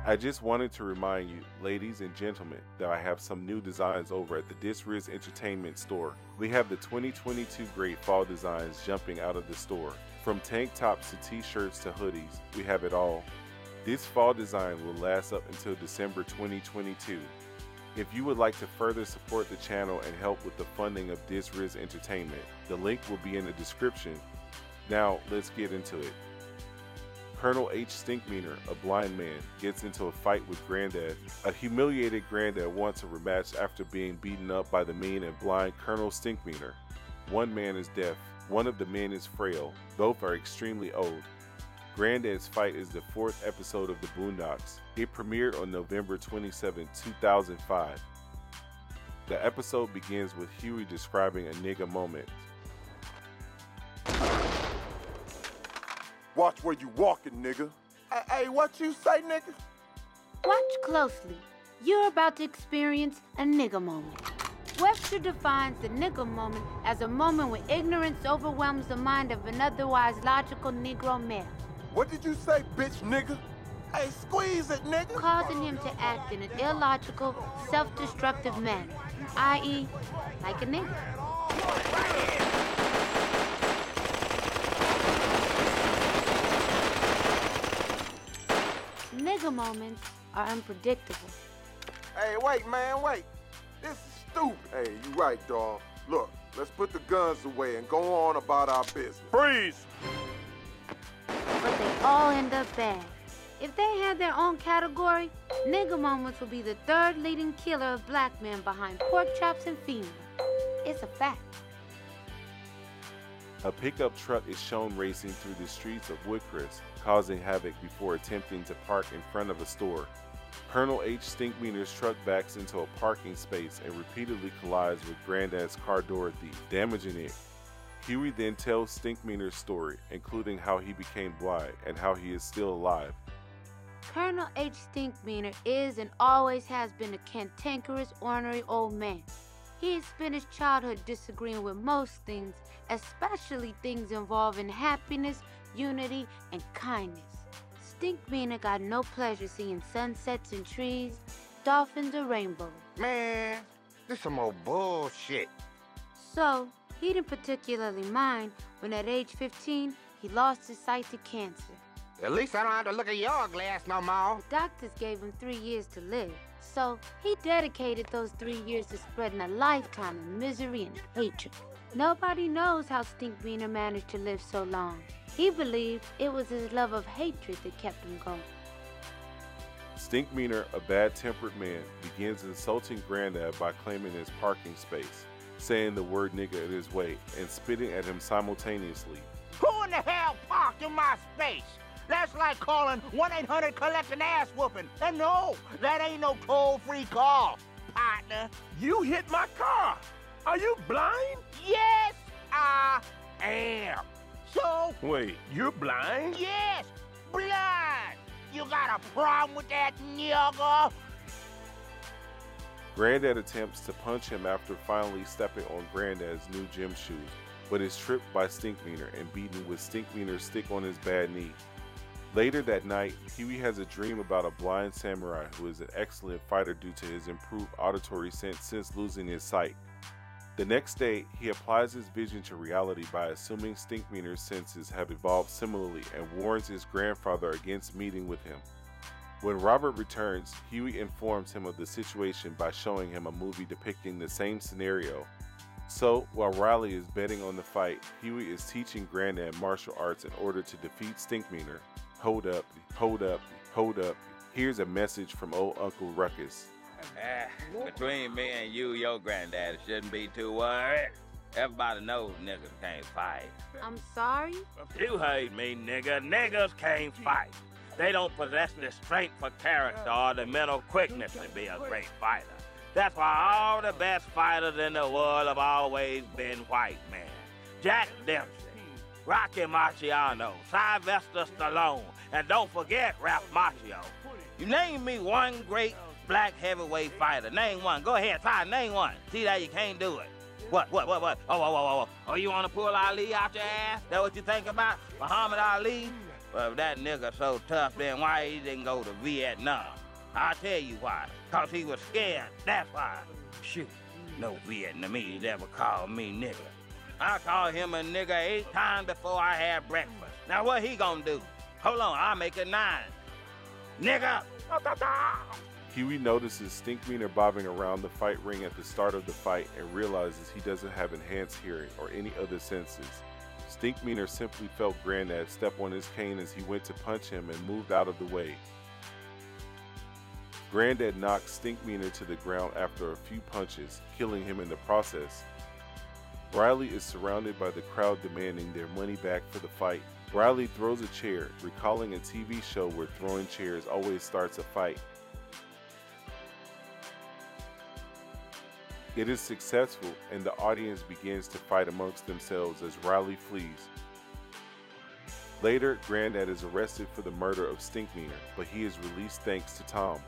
I just wanted to remind you, ladies and gentlemen, that I have some new designs over at the DisRiz Entertainment store. We have the 2022 great fall designs jumping out of the store. From tank tops to t-shirts to hoodies, we have it all. This fall design will last up until December 2022. If you would like to further support the channel and help with the funding of DisRiz Entertainment, the link will be in the description. Now, let's get into it. Colonel H. Stinkmeaner, a blind man, gets into a fight with Granddad. A humiliated Granddad wants a rematch after being beaten up by the mean and blind Colonel Stinkmeaner. One man is deaf, one of the men is frail, both are extremely old. Granddad's fight is the 4th episode of the BoonDocks. It premiered on November 27, 2005. The episode begins with Huey describing a nigga moment. Watch where you walking, nigga. Hey, what you say, nigga? Watch closely. You're about to experience a nigga moment. Webster defines the nigga moment as a moment when ignorance overwhelms the mind of an otherwise logical Negro male. What did you say, bitch, nigga? Hey, squeeze it, nigga. Causing him to act in an illogical, self-destructive manner, i.e., like a nigga. Nigga moments are unpredictable. Hey, wait, man, wait. This is stupid. Hey, you right, dawg. Look, let's put the guns away and go on about our business. Freeze! But they all end up bad. If they had their own category, nigga moments would be the 3rd leading killer of black men behind pork chops and feeble. It's a fact. A pickup truck is shown racing through the streets of Woodcrest, causing havoc before attempting to park in front of a store. Colonel H. Stinkmeaner's truck backs into a parking space and repeatedly collides with Granddad's car door thief, damaging it. Huey then tells Stinkmeaner's story, including how he became blind and how he is still alive. Colonel H. Stinkmeaner is and always has been a cantankerous, ornery old man. He has spent his childhood disagreeing with most things, especially things involving happiness, unity, and kindness. Stinkmeaner got no pleasure seeing sunsets and trees, dolphins, or rainbows. Man, this some old bullshit. So, he didn't particularly mind when at age 15, he lost his sight to cancer. At least I don't have to look at your glass no more. The doctors gave him 3 years to live, so he dedicated those 3 years to spreading a lifetime of misery and hatred. Nobody knows how Stinkmeaner managed to live so long. He believed it was his love of hatred that kept him going. Stinkmeaner, a bad-tempered man, begins insulting Granddad by claiming his parking space, saying the word nigga in his way, and spitting at him simultaneously. Who in the hell parked in my space? That's like calling 1-800 collect an ass whooping. And no, that ain't no toll-free call, partner. You hit my car. Are you blind? Yes, I am. So? Wait, you're blind? Yes, blind. You got a problem with that, nigga? Granddad attempts to punch him after finally stepping on Granddad's new gym shoes, but is tripped by Stinkmeaner and beaten with Stinkmeaner's stick on his bad knee. Later that night, Huey has a dream about a blind samurai who is an excellent fighter due to his improved auditory sense since losing his sight. The next day, he applies his vision to reality by assuming Stinkmeaner's senses have evolved similarly and warns his grandfather against meeting with him. When Robert returns, Huey informs him of the situation by showing him a movie depicting the same scenario. So, while Riley is betting on the fight, Huey is teaching Granddad martial arts in order to defeat Stinkmeaner. Hold up, hold up, hold up. Here's a message from old Uncle Ruckus. Between me and you, your granddad shouldn't be too worried. Everybody knows niggas can't fight. I'm sorry? You heard me, nigga. Niggas can't fight. They don't possess the strength for character or the mental quickness to be a great fighter. That's why all the best fighters in the world have always been white men. Jack Dempsey, Rocky Marciano, Sylvester Stallone, and don't forget Ralph Macchio. You name me one great black heavyweight fighter. Name one. Go ahead, try, name one. See that you can't do it. What? Oh, you want to pull Ali out your ass? That what you think about? Muhammad Ali? Well, if that nigga so tough, then why he didn't go to Vietnam? I'll tell you why. 'Cause he was scared, that's why. Shoot, no Vietnamese ever called me nigga. I called him a nigga 8 times before I had breakfast. Now what he gonna do? Hold on, I'll make it 9. Nigga! Huey notices Stinkmeaner bobbing around the fight ring at the start of the fight and realizes he doesn't have enhanced hearing or any other senses. Stinkmeaner simply felt Granddad step on his cane as he went to punch him and moved out of the way. Granddad knocked Stinkmeaner to the ground after a few punches, killing him in the process. Riley is surrounded by the crowd demanding their money back for the fight. Riley throws a chair, recalling a TV show where throwing chairs always starts a fight. It is successful, and the audience begins to fight amongst themselves as Riley flees. Later, Granddad is arrested for the murder of Stinkmeaner, but he is released thanks to Tom.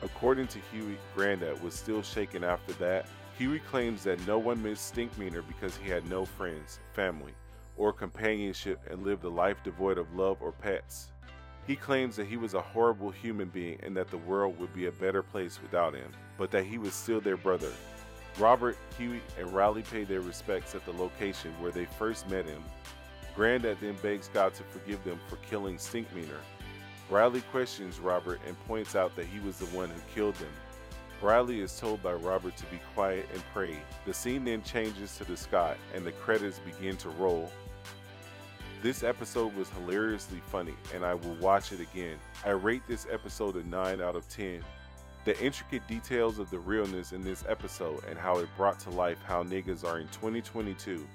According to Huey, Granddad was still shaken after that. Huey claims that no one missed Stinkmeaner because he had no friends, family, or companionship and lived a life devoid of love or pets. He claims that he was a horrible human being and that the world would be a better place without him, but that he was still their brother. Robert, Huey, and Riley pay their respects at the location where they first met him. Granddad then begs God to forgive them for killing Stinkmeaner. Riley questions Robert and points out that he was the one who killed them. Riley is told by Robert to be quiet and pray. The scene then changes to the sky and the credits begin to roll. This episode was hilariously funny and I will watch it again. I rate this episode a 9 out of 10. The intricate details of the realness in this episode and how it brought to life how niggas are in 2022.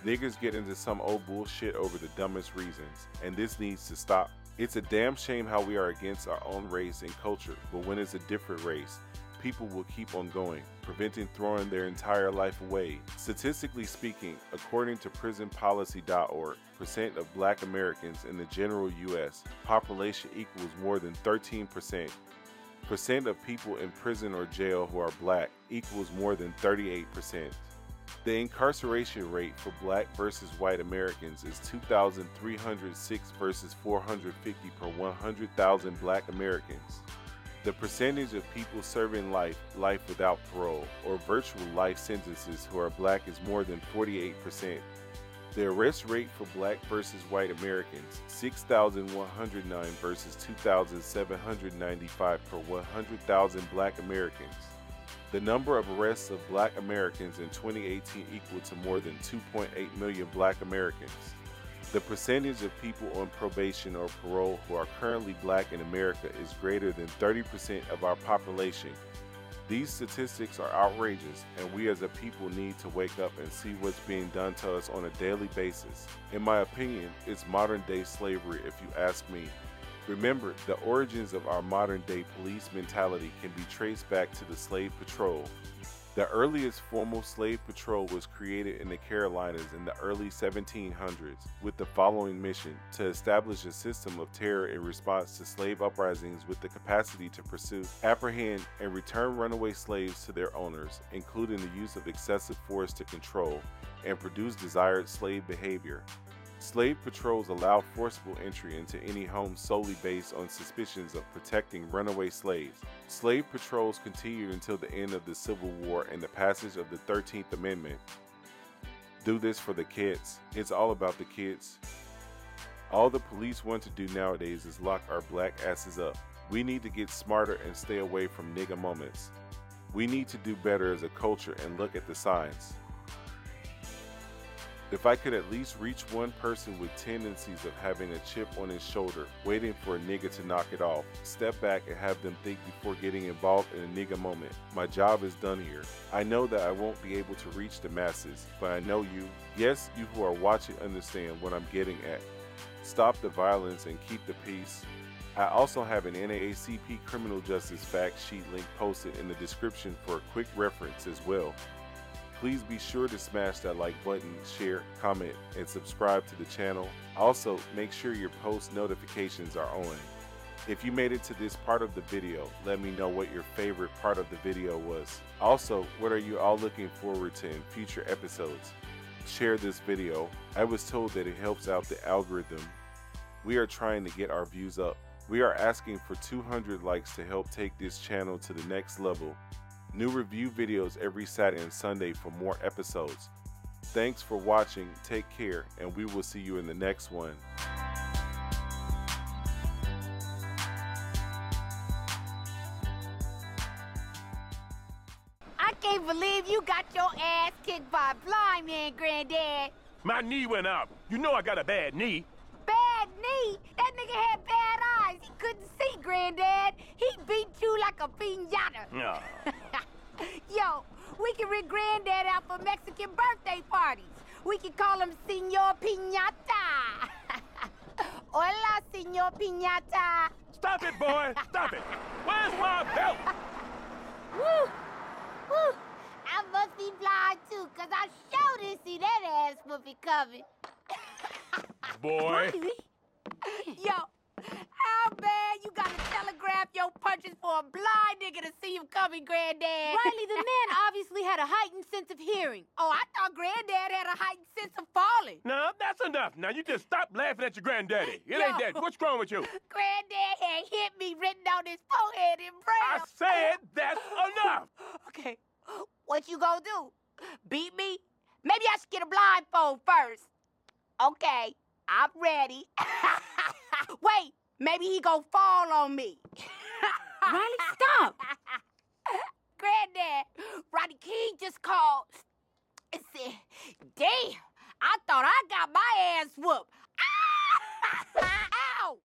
Niggas get into some old bullshit over the dumbest reasons, and this needs to stop. It's a damn shame how we are against our own race and culture, but when it's a different race, people will keep on going, preventing throwing their entire life away. Statistically speaking, according to prisonpolicy.org, percent of black Americans in the general US population equals more than 13%. Percent of people in prison or jail who are black equals more than 38%. The incarceration rate for black versus white Americans is 2,306 versus 450 per 100,000 black Americans. The percentage of people serving life without parole, or virtual life sentences who are black is more than 48%. The arrest rate for black versus white Americans, 6,109 versus 2,795 per 100,000 black Americans. The number of arrests of black Americans in 2018 equal to more than 2.8 million black Americans. The percentage of people on probation or parole who are currently black in America is greater than 30% of our population. These statistics are outrageous, and we as a people need to wake up and see what's being done to us on a daily basis. In my opinion, it's modern day slavery if you ask me. Remember, the origins of our modern day police mentality can be traced back to the slave patrol. The earliest formal slave patrol was created in the Carolinas in the early 1700s with the following mission: to establish a system of terror in response to slave uprisings with the capacity to pursue, apprehend, and return runaway slaves to their owners, including the use of excessive force to control and produce desired slave behavior. Slave patrols allowed forcible entry into any home solely based on suspicions of protecting runaway slaves. Slave patrols continued until the end of the Civil War and the passage of the 13th Amendment. Do this for the kids. It's all about the kids. All the police want to do nowadays is lock our black asses up. We need to get smarter and stay away from nigga moments. We need to do better as a culture and look at the signs. If I could at least reach one person with tendencies of having a chip on his shoulder, waiting for a nigga to knock it off, step back and have them think before getting involved in a nigga moment, my job is done here. I know that I won't be able to reach the masses, but I know you, yes, you who are watching understand what I'm getting at. Stop the violence and keep the peace. I also have an NAACP criminal justice fact sheet link posted in the description for a quick reference as well. Please be sure to smash that like button, share, comment, and subscribe to the channel. Also, make sure your post notifications are on. If you made it to this part of the video, let me know what your favorite part of the video was. Also, what are you all looking forward to in future episodes? Share this video. I was told that it helps out the algorithm. We are trying to get our views up. We are asking for 200 likes to help take this channel to the next level. New review videos every Saturday and Sunday for more episodes. Thanks for watching, take care, and we will see you in the next one. I can't believe you got your ass kicked by a blind man, Granddad. My knee went out. You know I got a bad knee. Bad knee? That nigga had bad eyes. He couldn't see, Granddad. He beat you like a piñata. No. Yo, we can rig Granddad out for Mexican birthday parties. We can call him Senor Piñata. Hola, Senor Piñata. Stop it, boy. Stop it. Where's my belt? Woo! Woo! I must be blind too, 'cause I sure didn't see that ass whooping coming. Boy. Yo, how bad you gotta telegraph your punches for a blind nigga to see him coming, Granddad? Riley, the man obviously had a heightened sense of hearing. Oh, I thought Granddad had a heightened sense of falling. No, that's enough. Now you just stop laughing at your granddaddy. It ain't that. What's wrong with you? Granddad had hit me written on his forehead in braille. I said that's enough. Okay, what you gonna do? Beat me? Maybe I should get a blindfold first. Okay, I'm ready. Wait, maybe he gonna fall on me. Riley, stop! Granddad, Rodney King just called and said, damn, I thought I got my ass whooped.